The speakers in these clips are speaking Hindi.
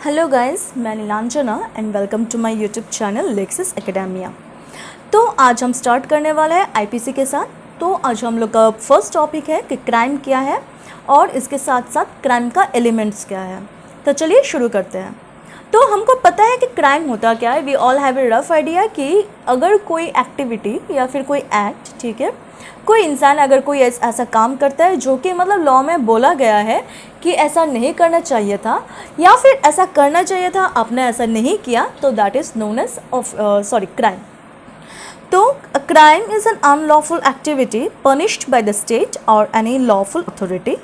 हेलो गाइस, मैं Neelanjana and welcome to my YouTube channel Lexis Academia. तो आज हम स्टार्ट करने वाले हैं आईपीसी के साथ। तो आज हम लोग का फर्स्ट टॉपिक है कि क्राइम क्या है और इसके साथ साथ क्राइम का एलिमेंट्स क्या है। तो चलिए शुरू करते हैं। तो हमको पता है कि क्राइम होता क्या है। We all have a rough idea कि अगर कोई एक्टिविटी या फिर कोई एक्ट, ठीक है, कोई इंसान अगर कोई ऐसा काम करता है जो कि मतलब लॉ में बोला गया है कि ऐसा नहीं करना चाहिए था या फिर ऐसा करना चाहिए था, आपने ऐसा नहीं किया, तो that is known as crime. तो crime is an unlawful activity punished by the state or any lawful authority.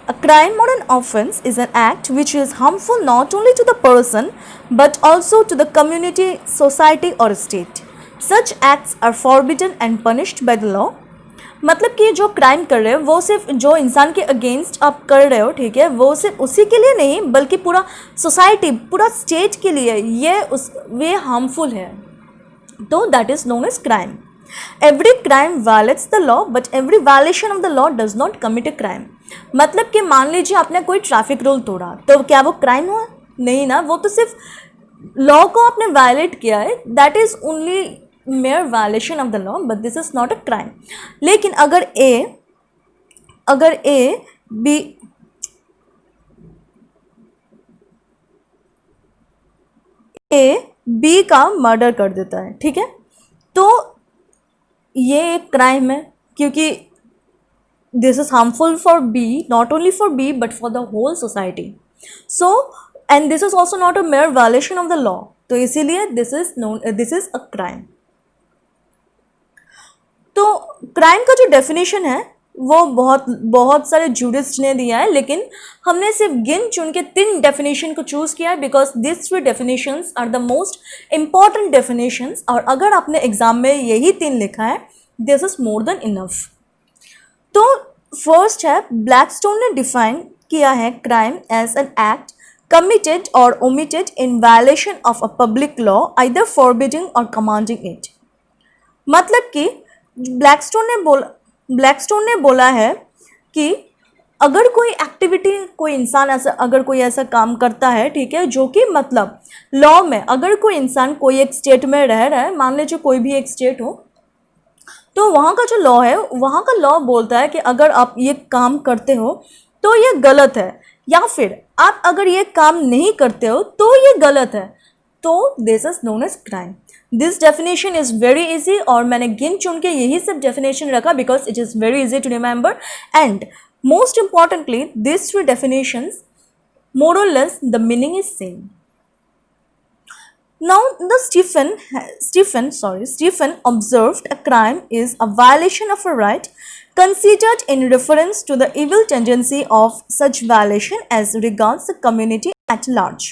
A crime or an offense is an act which is harmful not only to the person but also to the community, society or state. Such acts are forbidden and punished by the law. मतलब कि जो क्राइम कर रहे हो वो सिर्फ जो इंसान के अगेंस्ट आप कर रहे हो, ठीक है, वो सिर्फ उसी के लिए नहीं बल्कि पूरा सोसाइटी, पूरा स्टेट के लिए वे हार्मफुल है। तो that is known as crime. Every crime violates the law but every violation of the law does not commit a crime. मतलब कि मान लीजिए आपने कोई ट्रैफिक रूल तोड़ा, तो क्या वो क्राइम हुआ? नहीं ना, वो तो सिर्फ लॉ को आपने वायलेट किया है। That is only mere violation of the law but this is not a crime. लेकिन अगर ए बी का मर्डर कर देता है, ठीक है, तो ये एक क्राइम है क्योंकि this is harmful for B, not only for B but for the whole society. So and this is also not a mere violation of the law, तो इसीलिए दिस इज अ क्राइम। तो क्राइम का जो डेफिनेशन है वो बहुत सारे जूरिस्ट ने दिया है, लेकिन हमने सिर्फ गिन चुन के 3 डेफिनेशन को चूज़ किया है because this 3 definitions are the most important definitions. और अगर आपने एग्जाम में यही 3 लिखा है, this is more than enough. तो फर्स्ट है, ब्लैकस्टोन ने डिफाइन किया है crime as an act committed or omitted in violation of a public law either forbidding or commanding it। मतलब कि ब्लैकस्टोन ने बोला है कि अगर कोई एक्टिविटी, कोई इंसान अगर कोई ऐसा काम करता है, ठीक है, जो कि मतलब लॉ में, अगर कोई इंसान कोई एक स्टेट में रह रहा है, मान लीजिए कोई भी एक स्टेट हो, तो वहाँ का जो लॉ है, वहाँ का लॉ बोलता है कि अगर आप ये काम करते हो तो ये गलत है, या फिर आप अगर ये काम नहीं करते हो तो ये गलत है, तो this is known as crime. This definition is very easy और मैंने गिन चुन के यही सब डेफिनेशन रखा because it is very easy to remember and most importantly this 3 definitions more or less the meaning is same. Now the Stephen observed a crime is a violation of a right considered in reference to the evil tendency of such violation as regards the community at large.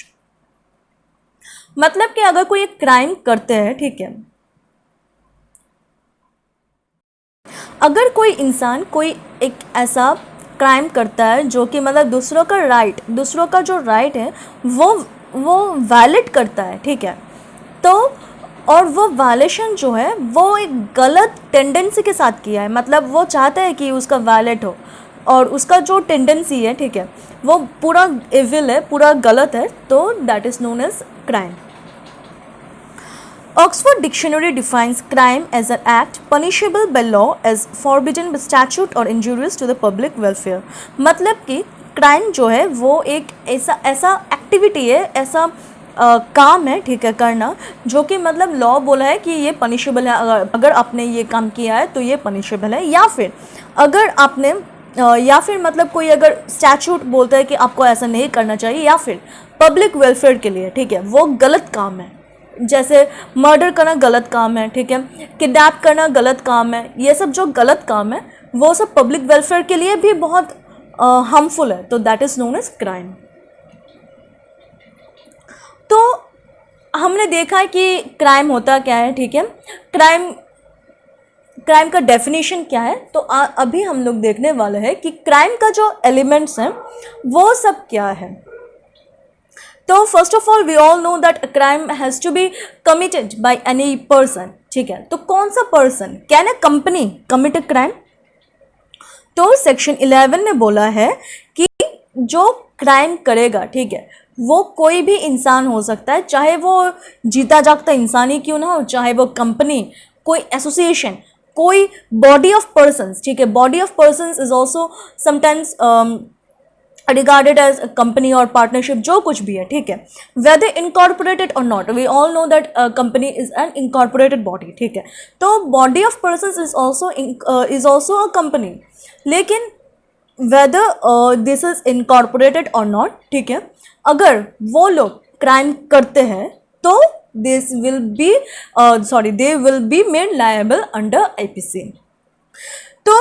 मतलब कि अगर कोई एक क्राइम करते हैं, ठीक है, अगर कोई इंसान कोई एक ऐसा क्राइम करता है जो कि मतलब दूसरों का जो राइट है वो वायलेट करता है, ठीक है, तो और वो वायलेशन जो है वो एक गलत टेंडेंसी के साथ किया है, मतलब वो चाहता है कि उसका वायलेट हो और उसका जो टेंडेंसी है, ठीक है, वो पूरा इविल है, पूरा गलत है, तो that is known as crime. Oxford Dictionary defines crime as an act punishable by law as forbidden by statute or injurious to the public welfare। मतलब कि क्राइम जो है वो एक ऐसा एक्टिविटी है, ऐसा काम है, ठीक है, करना जो कि मतलब लॉ बोला है कि ये पनिशेबल है, अगर आपने ये काम किया है तो ये पनिशेबल है, या फिर अगर आपने या फिर मतलब कोई अगर स्टैचूट बोलता है कि आपको ऐसा नहीं करना चाहिए, या फिर पब्लिक वेलफेयर के लिए, ठीक है, वो गलत काम है। जैसे मर्डर करना गलत काम है, ठीक है, किडनैप करना गलत काम है, ये सब जो गलत काम है वो सब पब्लिक वेलफेयर के लिए भी बहुत हार्मफुल है, तो that is known as crime. तो हमने देखा है कि क्राइम होता क्या है, ठीक है, क्राइम का डेफिनेशन क्या है। तो अभी हम लोग देखने वाले हैं कि क्राइम का जो एलिमेंट्स हैं वो सब क्या है। तो first of all we all know that crime has to be committed by any person, ठीक है, तो कौन सा person, can a company commit a crime? तो सेक्शन 11 ने बोला है कि जो क्राइम करेगा, ठीक है, वो कोई भी इंसान हो सकता है, चाहे वो जीता जागता इंसान ही क्यों ना हो, चाहे वो कंपनी, कोई एसोसिएशन, कोई बॉडी ऑफ पर्सन्स, ठीक है, body of persons is also sometimes regarded as a company or partnership, जो कुछ भी है, ठीक है, whether incorporated or not, we all know that a company is an incorporated body, ठीक है, तो body of persons is also a company, लेकिन whether this is incorporated or not, ठीक है, अगर वो लोग क्राइम करते हैं तो they will be made liable under IPC. तो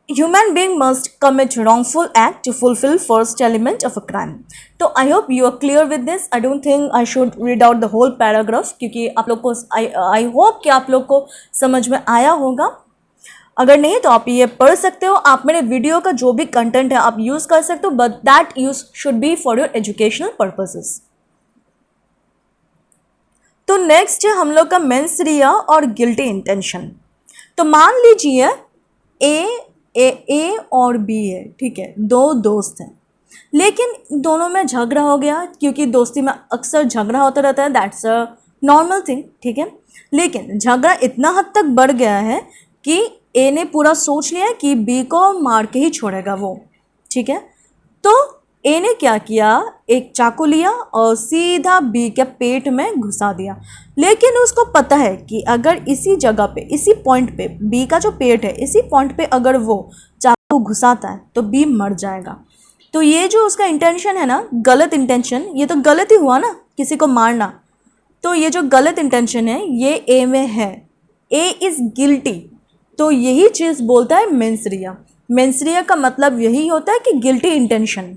human being must commit wrongful act to fulfill first element of a crime. तो I hope you are clear with this. I don't think I should read out the whole paragraph, क्योंकि आप लोग को I hope कि आप लोग को समझ में आया होगा. अगर नहीं तो आप ये पढ़ सकते हो, आप मेरे वीडियो का जो भी कंटेंट है आप यूज़ कर सकते हो, but that use should be for your educational purposes. तो नेक्स्ट है हम लोग का मेंस रिया और गिल्टी इंटेंशन. तो मान लीजिए ए और बी है, ठीक है, दो दोस्त हैं, लेकिन दोनों में झगड़ा हो गया, क्योंकि दोस्ती में अक्सर झगड़ा होता रहता है, दैट्स अ नॉर्मल थिंग, ठीक है, लेकिन झगड़ा इतना हद तक बढ़ गया है कि ए ने पूरा सोच लिया कि बी को मार के ही छोड़ेगा वो, ठीक है. तो ए ने क्या किया, एक चाकू लिया और सीधा बी के पेट में घुसा दिया, लेकिन उसको पता है कि अगर इसी जगह पे, इसी पॉइंट पे, बी का जो पेट है, इसी पॉइंट पे अगर वो चाकू घुसाता है तो बी मर जाएगा. तो ये जो उसका इंटेंशन है ना, गलत इंटेंशन, ये तो गलत ही हुआ ना, किसी को मारना. तो ये जो गलत इंटेंशन है ये ए में है, ए इज़ गिल्टी. तो यही चीज़ बोलता है मेंस रिया. मेंस रिया का मतलब यही होता है कि गिल्टी इंटेंशन.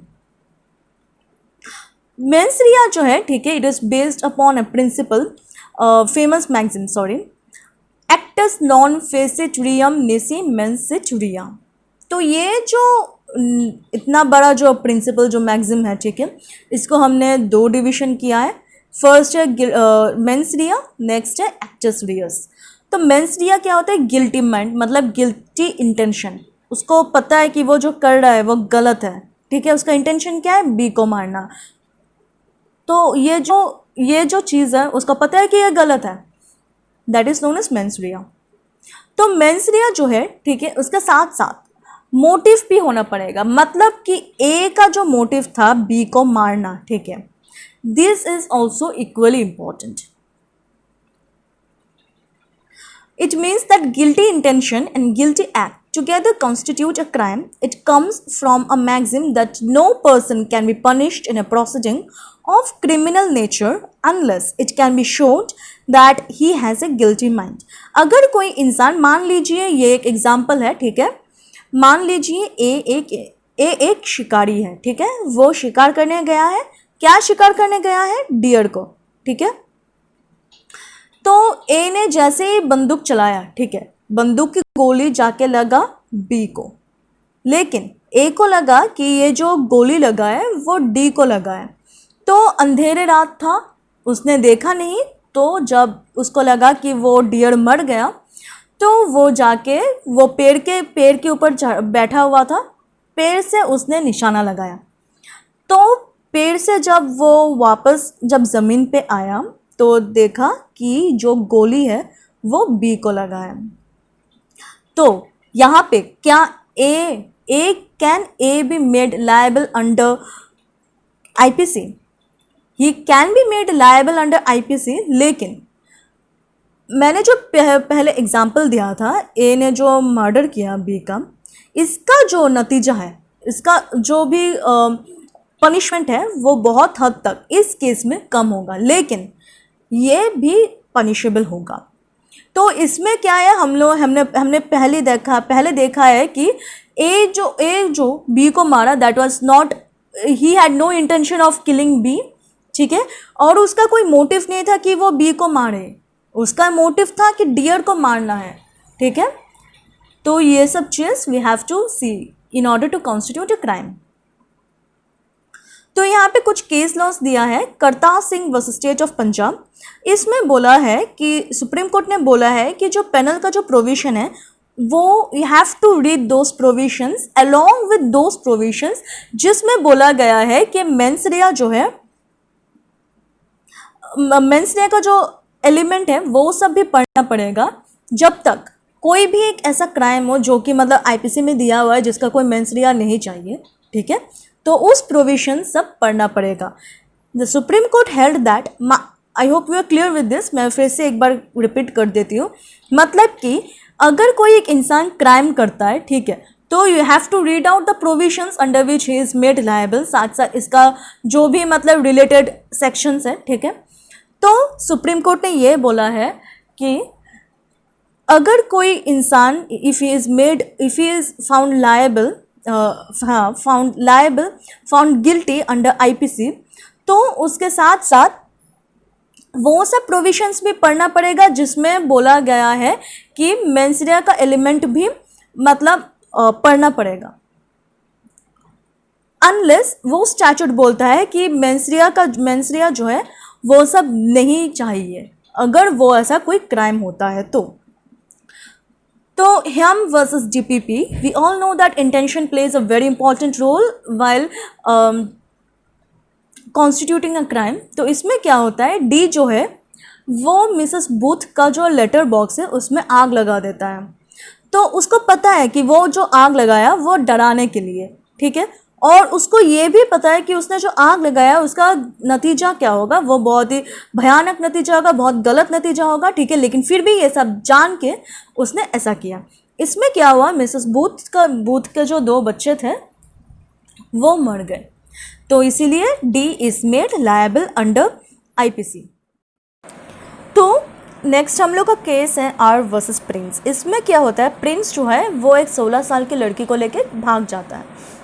मेंस रिया जो है, ठीक है, it is based upon a principle, famous maxim, sorry, एक्टस नॉन फेसिट रियम नेसी मेंसिट रिया. तो ये जो इतना बड़ा जो प्रिंसिपल जो मैगजीन है, ठीक है, इसको हमने दो डिवीजन किया है. फर्स्ट है मेंस रिया, नेक्स्ट है एक्टस रियस. तो मेंस रिया क्या होता है, गिल्टी माइंड, मतलब गिल्टी इंटेंशन. उसको पता है कि वो जो कर रहा है वो गलत है, ठीक है, उसका इंटेंशन क्या है, बी को मारना. तो ये जो चीज़ है उसको पता है कि ये गलत है, that is known as mens rea. तो मेंस रिया जो है, ठीक है, उसके साथ साथ मोटिव भी होना पड़ेगा, मतलब कि ए का जो मोटिव था बी को मारना, ठीक है, this is also equally important. It means that guilty intention and guilty act together constitute a crime. It comes from a maxim that no person can be punished in a proceeding of criminal nature unless it can be shown that he has a guilty mind. अगर कोई इंसान, मान लीजिए ये एक एग्जाम्पल है, ठीक है, मान लीजिए ए एक शिकारी है, ठीक है, वो शिकार करने गया है. क्या शिकार करने गया है, डियर को, ठीक है. तो ए ने जैसे ही बंदूक चलाया, ठीक है, बंदूक की गोली जाके लगा बी को, लेकिन ए को लगा कि ये जो गोली लगा है वो डी को लगा है. तो अंधेरे रात था, उसने देखा नहीं, तो जब उसको लगा कि वो डियर मर गया तो वो जाके वो पेड़ के ऊपर बैठा हुआ था, पेड़ से उसने निशाना लगाया. तो पेड़ से जब वो वापस जब ज़मीन पे आया तो देखा कि जो गोली है वो बी को लगा है. तो यहाँ पे क्या can A be made liable under IPC? He can be made liable under IPC, लेकिन मैंने जो पहले एग्जाम्पल दिया था, ए ने जो मर्डर किया बी का, इसका जो नतीजा है, इसका जो भी पनिशमेंट है वो बहुत हद तक इस केस में कम होगा, लेकिन ये भी पनिशेबल होगा. तो इसमें क्या है, हमने पहले देखा है कि ए जो बी को मारा, that was not, he had no intention of killing B, ठीक है, और उसका कोई मोटिव नहीं था कि वो बी को मारे, उसका मोटिव था कि डियर को मारना है, ठीक है. तो ये सब चीज़ we have to see in order to constitute a crime. तो यहाँ पे कुछ केस लॉस दिया है, Kartar Singh versus state of Punjab. इसमें बोला है कि सुप्रीम कोर्ट ने बोला है कि जो पेनल का जो प्रोविजन है वो you have to read those provisions along with those provisions जिसमें बोला गया है कि मेंस रिया जो है मेंस डे का जो एलिमेंट है वो सब भी पढ़ना पड़ेगा जब तक कोई भी एक ऐसा क्राइम हो जो कि मतलब आईपीसी में दिया हुआ है जिसका कोई मेंस डे नहीं चाहिए, ठीक है, तो उस प्रोविजन सब पढ़ना पड़ेगा। The Supreme Court held that, I hope you are clear with this, मैं फिर से एक बार रिपीट कर देती हूँ। मतलब कि अगर कोई एक इंसान क्राइम करता है, ठीक है, तो you have to read out the provisions under which he is made liable, साथ साथ इसका जो भी मतलब रिलेटेड सेक्शंस है, ठीक है। तो सुप्रीम कोर्ट ने ये बोला है कि अगर कोई इंसान if he is found liable, found guilty under IPC, तो उसके साथ साथ वो सब प्रोविजंस भी पढ़ना पड़ेगा जिसमें बोला गया है कि मेंस डे का एलिमेंट भी मतलब पढ़ना पड़ेगा। अनलेस वो स्टैट्यूट बोलता है कि मेंस डे जो है वो सब नहीं चाहिए, अगर वो ऐसा कोई क्राइम होता है तो Hyam versus DPP, we all know that intention plays a very important role while constituting a crime। तो इसमें क्या होता है, डी जो है वो मिसेस बूथ का जो लेटर बॉक्स है उसमें आग लगा देता है। तो उसको पता है कि वो जो आग लगाया वो डराने के लिए, ठीक है, और उसको ये भी पता है कि उसने जो आग लगाया उसका नतीजा क्या होगा, वो बहुत ही भयानक नतीजा होगा, बहुत गलत नतीजा होगा, ठीक है, लेकिन फिर भी ये सब जान के उसने ऐसा किया। इसमें क्या हुआ, मिसेस बूथ के जो 2 बच्चे थे वो मर गए, तो इसीलिए D is made liable under IPC. तो नेक्स्ट हम लोग का केस है आर वर्सेस प्रिंस। इसमें क्या होता है, प्रिंस जो है वो एक 16 साल की लड़की को लेकर भाग जाता है।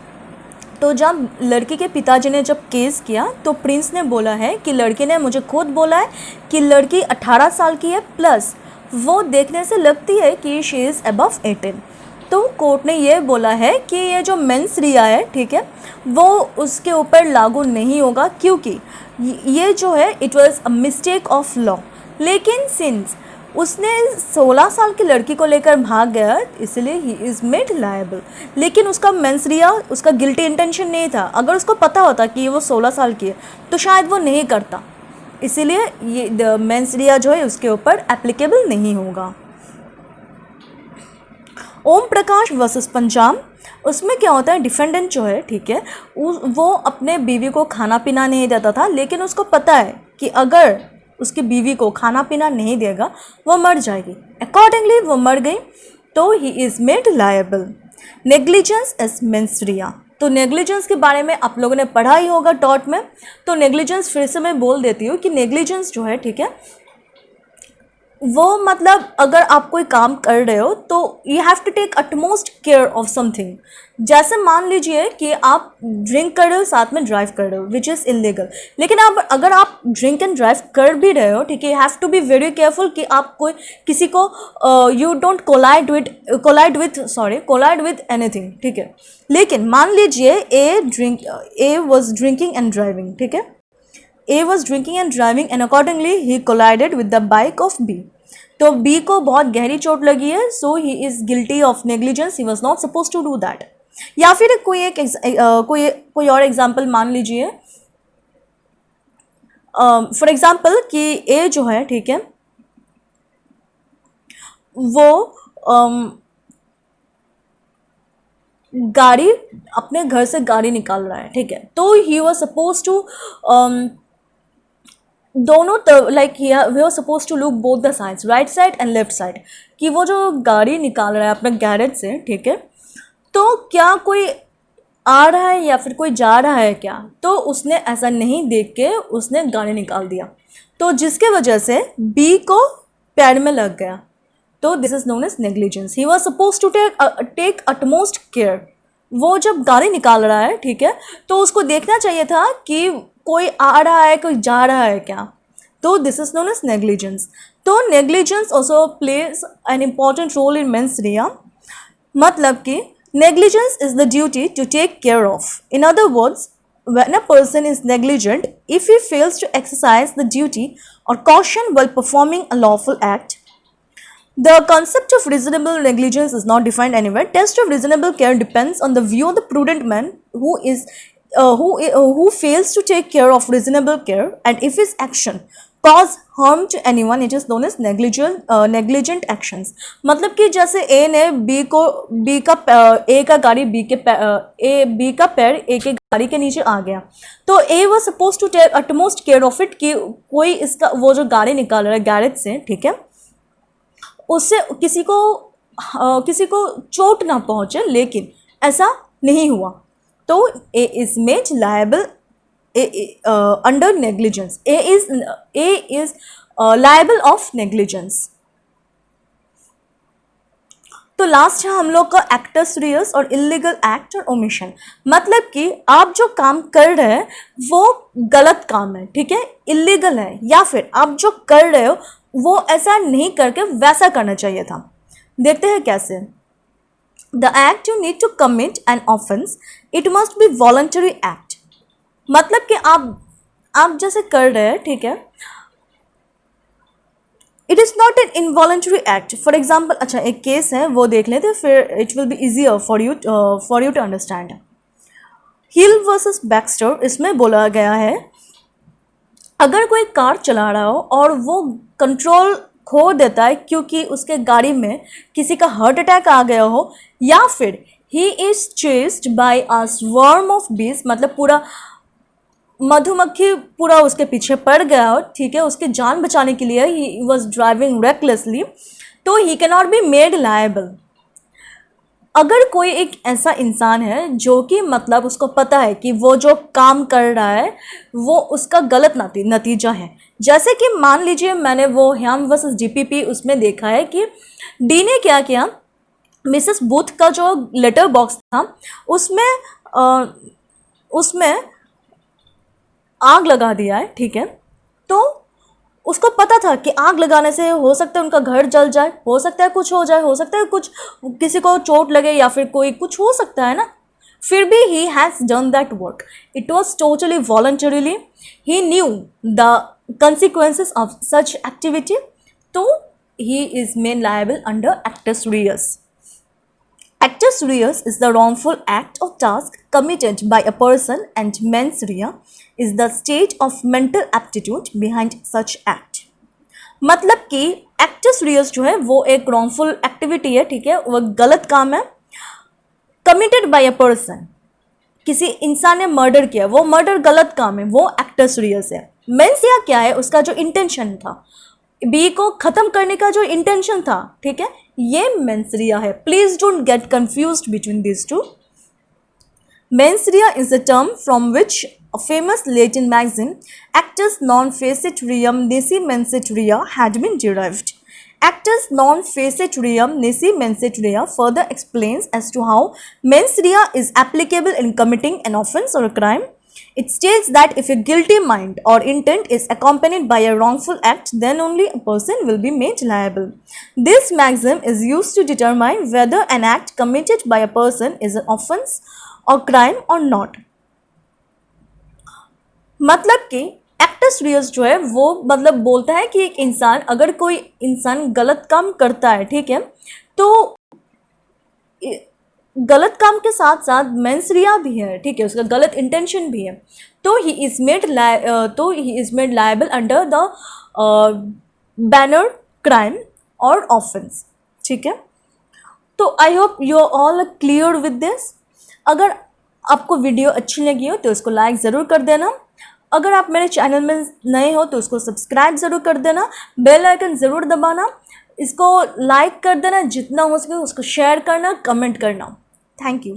तो जब लड़की के पिताजी ने जब केस किया तो प्रिंस ने बोला है कि लड़की ने मुझे खुद बोला है कि लड़की 18 साल की है, प्लस वो देखने से लगती है कि शी इज़ अबव 18। तो कोर्ट ने ये बोला है कि ये जो मेंस रिया है, ठीक है, वो उसके ऊपर लागू नहीं होगा क्योंकि ये जो है it was a mistake of law. लेकिन सिंस उसने 16 साल की लड़की को लेकर भाग गया इसलिए ही इज़ मेड लायबल, लेकिन उसका मेंस रिया, उसका गिल्टी इंटेंशन नहीं था। अगर उसको पता होता कि वो 16 साल की है तो शायद वो नहीं करता, इसीलिए ये मेंस रिया जो है उसके ऊपर एप्लीकेबल नहीं होगा। ओम प्रकाश वर्सेस पंजाब, उसमें क्या होता है, डिफेंडेंट जो है, ठीक है, वो अपने बीवी को खाना पीना नहीं देता था, लेकिन उसको पता है कि अगर उसकी बीवी को खाना पीना नहीं देगा वो मर जाएगी। अकॉर्डिंगली वो मर गई, तो he is made liable. Negligence is mains rea, तो नेग्लिजेंस के बारे में आप लोगों ने पढ़ा ही होगा टॉट में, तो नेग्लिजेंस फिर से मैं बोल देती हूँ कि नेग्लिजेंस जो है, ठीक है, वो मतलब अगर आप कोई काम कर रहे हो तो you have to take utmost care of something. जैसे मान लीजिए कि आप ड्रिंक कर रहे हो साथ में ड्राइव कर रहे हो विच इज़ इलीगल, लेकिन अगर आप ड्रिंक एंड ड्राइव कर भी रहे हो, ठीक है, you have to be very careful कि आप कोई किसी को you don't collide with anything, ठीक है। लेकिन मान लीजिए A was drinking and driving, ठीक है, A was drinking and driving and accordingly he collided with the bike of B। तो B को बहुत गहरी चोट लगी है, so he is guilty of negligence, he was not supposed to do that। या फिर कोई और एग्जाम्पल मान लीजिए, फॉर एग्जाम्पल कि A जो है, ठीक है, वो गाड़ी अपने घर से गाड़ी निकाल रहा है, ठीक है, तो ही वॉज सपोज टू दोनों like we are suppose to look both the sides, right side and left side, कि वो जो गाड़ी निकाल रहा है अपने गैरेज से, ठीक है, तो क्या कोई आ रहा है या फिर कोई जा रहा है क्या, तो उसने ऐसा नहीं देख के उसने गाड़ी निकाल दिया, तो जिसके वजह से बी को पैर में लग गया, तो this is known as negligence. He was suppose to take utmost care. वो जब गाड़ी निकाल रहा है, ठीक है, तो उसको देखना चाहिए था कि कोई आ रहा है कोई जा रहा है क्या, तो this is known as negligence. तो negligence also plays an important role in मेंस रिया, मतलब कि negligence is the duty to take care of। In other words, when a person is negligent, if he fails to exercise the duty or caution while performing a lawful act, the concept of reasonable negligence is not defined anywhere। Test of reasonable care depends on the view of the prudent man who fails to take care of reasonable care, and if his action cause harm to anyone, it is known as negligent actions. मतलब कि जैसे ए ने बी का गाड़ी बी का पैर ए के गाड़ी के नीचे आ गया, तो A was suppose to take utmost care of it कि कोई इसका वो जो गाड़ी निकाल रहा है गैरेज से, ठीक है, उससे किसी को चोट ना पहुंचे, लेकिन ऐसा नहीं हुआ, तो A is made liable under negligence. A is liable of negligence. तो लास्ट है हम लोग का एक्टस रियस और इलीगल एक्ट और ओमिशन। मतलब कि आप जो काम कर रहे हैं वो गलत काम है, ठीक है, इलीगल है, या फिर आप जो कर रहे हो वो ऐसा नहीं करके वैसा करना चाहिए था। देखते हैं कैसे। The act you need to commit an offence, it must be voluntary act. मतलब कि आप जैसे कर रहे हैं, ठीक है, it is not an involuntary act. For example, अच्छा एक केस है वो देख लेते, फिर it will be easier for you to understand. Hill versus Baxter, इसमें बोला गया है अगर कोई कार चला रहा हो और वो कंट्रोल खो देता है क्योंकि उसके गाड़ी में किसी का हार्ट अटैक आ गया हो, या फिर he is chased by a swarm of बीज, मतलब पूरा मधुमक्खी पूरा उसके पीछे पड़ गया हो, ठीक है, उसकी जान बचाने के लिए ही वॉज ड्राइविंग रेकलेसली, तो he can not be made liable. अगर कोई एक ऐसा इंसान है जो कि मतलब उसको पता है कि वो जो काम कर रहा है वो उसका गलत नतीजा है, जैसे कि मान लीजिए मैंने वो ह्याम वर्सेस जीपीपी उसमें देखा है कि डी ने क्या किया, मिसेस बूथ का जो लेटर बॉक्स था उसमें आग लगा दिया है, ठीक है, तो उसको पता था कि आग लगाने से हो सकता है उनका घर जल जाए, हो सकता है कुछ हो जाए, हो सकता है कुछ किसी को चोट लगे या फिर कोई कुछ हो सकता है ना, फिर भी he has done that work. It was totally voluntarily, he new the consequences of such activity, तो he is made liable under actus reus. Actus reus is the wrongful act or task committed by a person, and mens rea is the state of mental aptitude behind such act. मतलब कि actus reus जो है वो एक wrongful activity है, ठीक है, वो गलत काम है, committed by a person, किसी इंसान ने मर्डर किया, वो मर्डर गलत काम है, वो एक्टस रियस है। मेंस या क्या है, उसका जो इंटेंशन था, बी को खत्म करने का जो इंटेंशन था, ठीक है, ये मेंस रिया है। Please don't get confused between this two. Mens rea is a term from which a famous Latin maxim, actus non facit reum nisi mensit rea, had been derived. Actus non facit reum nisi mensit rea further explains as to how mens rea is applicable in committing an offense or a crime. It states that if a guilty mind or intent is accompanied by a wrongful act, then only a person will be made liable. This maxim is used to determine whether an act committed by a person is an offense or crime or not. मतलब कि एक्टस रियस जो है वो मतलब बोलता है कि एक इंसान, अगर कोई इंसान गलत काम करता है, ठीक है, तो गलत काम के साथ साथ मेंस रिया भी है, ठीक है, उसका गलत इंटेंशन भी है, तो he is made liable under the banner crime और ऑफेंस, ठीक है। तो I hope you are all clear with this. अगर आपको वीडियो अच्छी लगी हो तो इसको लाइक ज़रूर कर देना। अगर आप मेरे चैनल में नए हो तो उसको सब्सक्राइब ज़रूर कर देना, बेल आइकन ज़रूर दबाना, इसको लाइक कर देना, जितना हो सके उसको शेयर करना, कमेंट करना। Thank you.